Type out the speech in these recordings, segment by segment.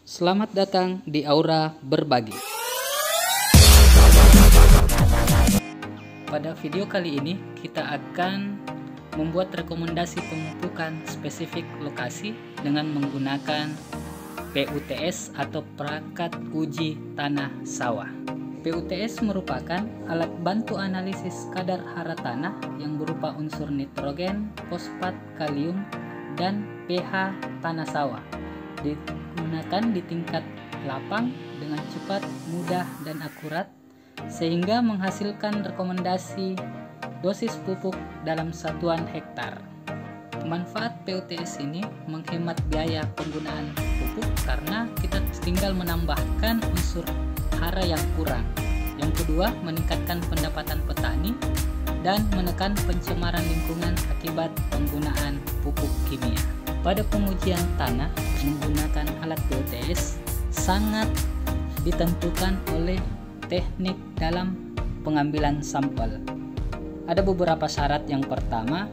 Selamat datang di Aura Berbagi. Pada video kali ini kita akan membuat rekomendasi pemupukan spesifik lokasi dengan menggunakan PUTS atau perangkat uji tanah sawah. PUTS merupakan alat bantu analisis kadar hara tanah yang berupa unsur nitrogen, fosfat, kalium, dan pH tanah sawah. Digunakan di tingkat lapang dengan cepat, mudah, dan akurat sehingga menghasilkan rekomendasi dosis pupuk dalam satuan hektar. Manfaat PUTS ini menghemat biaya penggunaan pupuk karena kita tinggal menambahkan unsur hara yang kurang. Yang kedua, meningkatkan pendapatan petani dan menekan pencemaran lingkungan akibat penggunaan pupuk kimia. Pada pengujian tanah menggunakan alat PUTS sangat ditentukan oleh teknik dalam pengambilan sampel. Ada beberapa syarat. Yang pertama,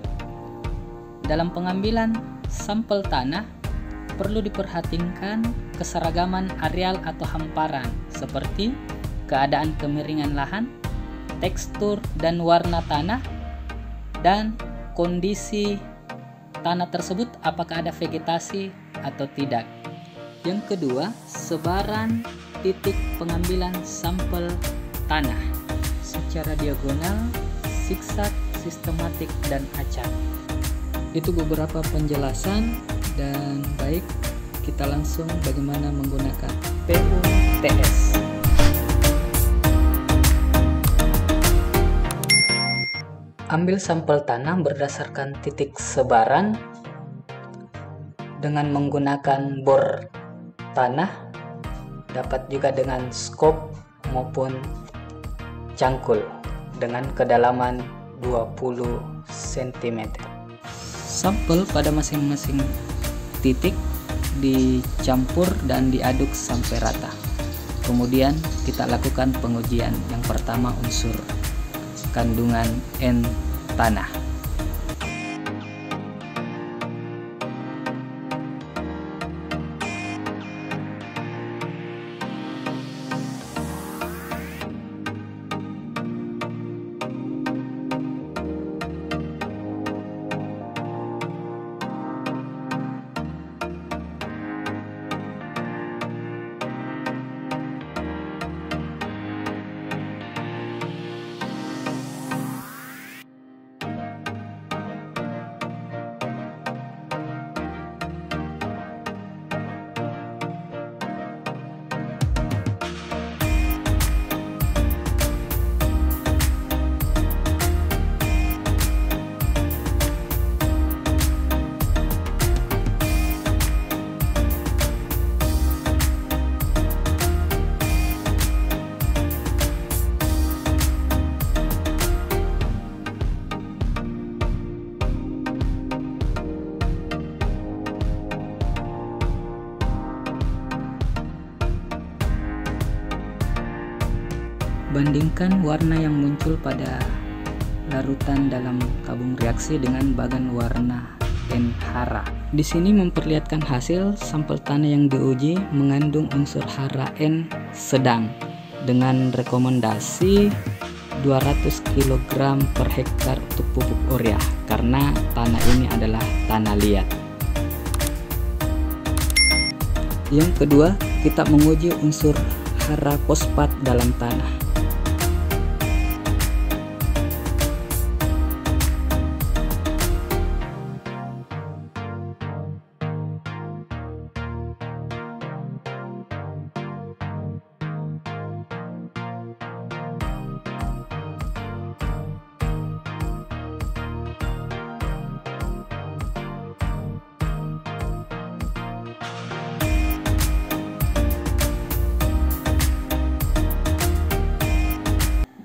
dalam pengambilan sampel tanah perlu diperhatikan keseragaman areal atau hamparan seperti keadaan kemiringan lahan, tekstur dan warna tanah, dan kondisi tanah tersebut apakah ada vegetasi atau tidak. Yang kedua, sebaran titik pengambilan sampel tanah secara diagonal, zigzag, sistematik, dan acak. Itu beberapa penjelasan, dan baik, kita langsung bagaimana menggunakan PUTS. Ambil sampel tanah berdasarkan titik sebaran dengan menggunakan bor tanah, dapat juga dengan skop maupun cangkul dengan kedalaman 20 cm. Sampel pada masing-masing titik dicampur dan diaduk sampai rata. Kemudian kita lakukan pengujian. Yang pertama, unsur kandungan N tanah. Bandingkan warna yang muncul pada larutan dalam tabung reaksi dengan bagan warna N hara. Di sini memperlihatkan hasil sampel tanah yang diuji mengandung unsur hara N sedang dengan rekomendasi 200 kg per hektar untuk pupuk urea karena tanah ini adalah tanah liat. Yang kedua, kita menguji unsur hara fosfat dalam tanah.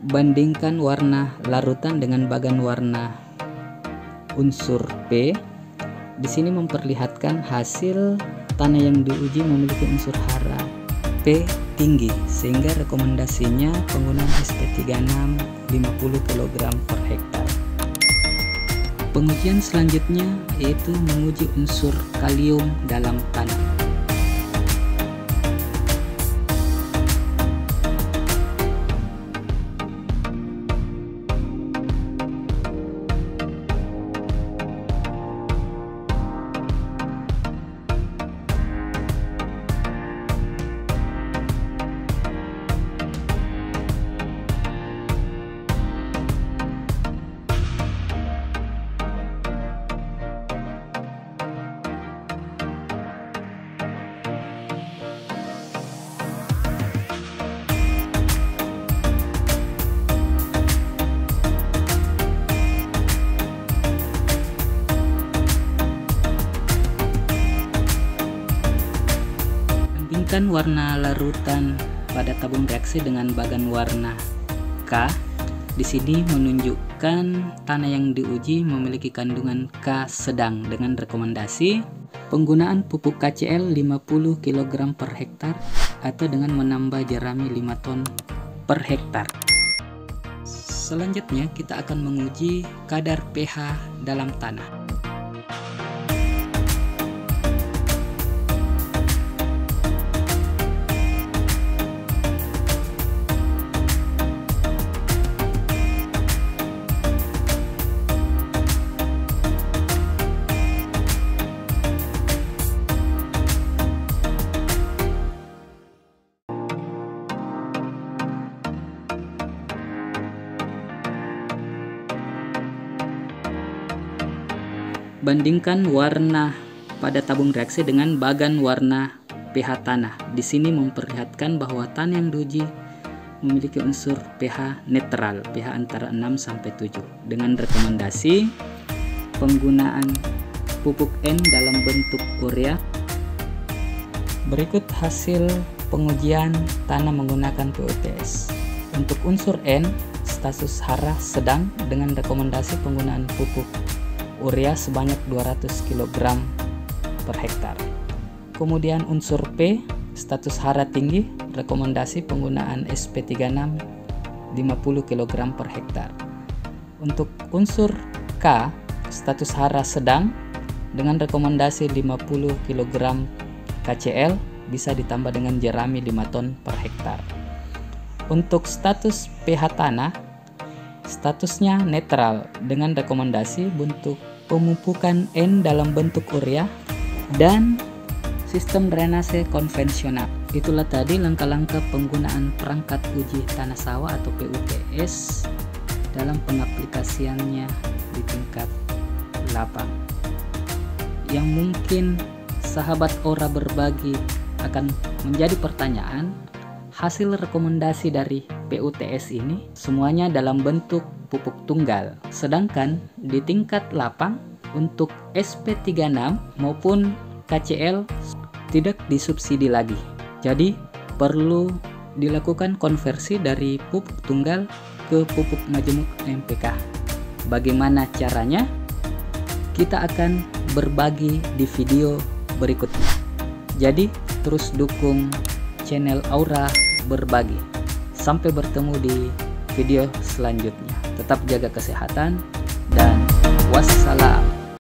Bandingkan warna larutan dengan bagan warna unsur P. Di sini memperlihatkan hasil tanah yang diuji memiliki unsur hara P tinggi sehingga rekomendasinya penggunaan SP36 50 kg per hektar. Pengujian selanjutnya yaitu menguji unsur kalium dalam tanah. Bandingkan warna larutan pada tabung reaksi dengan bagan warna K. Di sini menunjukkan tanah yang diuji memiliki kandungan K sedang dengan rekomendasi penggunaan pupuk KCl 50 kg per hektar atau dengan menambah jerami 5 ton per hektar. Selanjutnya kita akan menguji kadar pH dalam tanah. Bandingkan warna pada tabung reaksi dengan bagan warna pH tanah. Di sini memperlihatkan bahwa tanah yang diuji memiliki unsur pH netral, pH antara 6 sampai 7 dengan rekomendasi penggunaan pupuk N dalam bentuk urea. Berikut hasil pengujian tanah menggunakan PUTS. Untuk unsur N, status hara sedang dengan rekomendasi penggunaan pupuk urea sebanyak 200 kg per hektar. Kemudian unsur P, status hara tinggi, rekomendasi penggunaan SP36 50 kg per hektar. Untuk unsur K, status hara sedang dengan rekomendasi 50 kg KCl bisa ditambah dengan jerami 5 ton per hektar. Untuk status pH tanah, statusnya netral dengan rekomendasi bentuk pemupukan N dalam bentuk urea dan sistem drainase konvensional. Itulah tadi langkah-langkah penggunaan perangkat uji tanah sawah atau PUTS dalam pengaplikasiannya di tingkat lapang. Yang mungkin sahabat Ora berbagi akan menjadi pertanyaan, hasil rekomendasi dari PUTS ini semuanya dalam bentuk pupuk tunggal, sedangkan di tingkat lapang untuk SP36 maupun KCl tidak disubsidi lagi. Jadi perlu dilakukan konversi dari pupuk tunggal ke pupuk majemuk NPK. Bagaimana caranya? Kita akan berbagi di video berikutnya. Jadi terus dukung channel Aura Berbagi. Sampai bertemu di video selanjutnya. Tetap jaga kesehatan dan wassalam.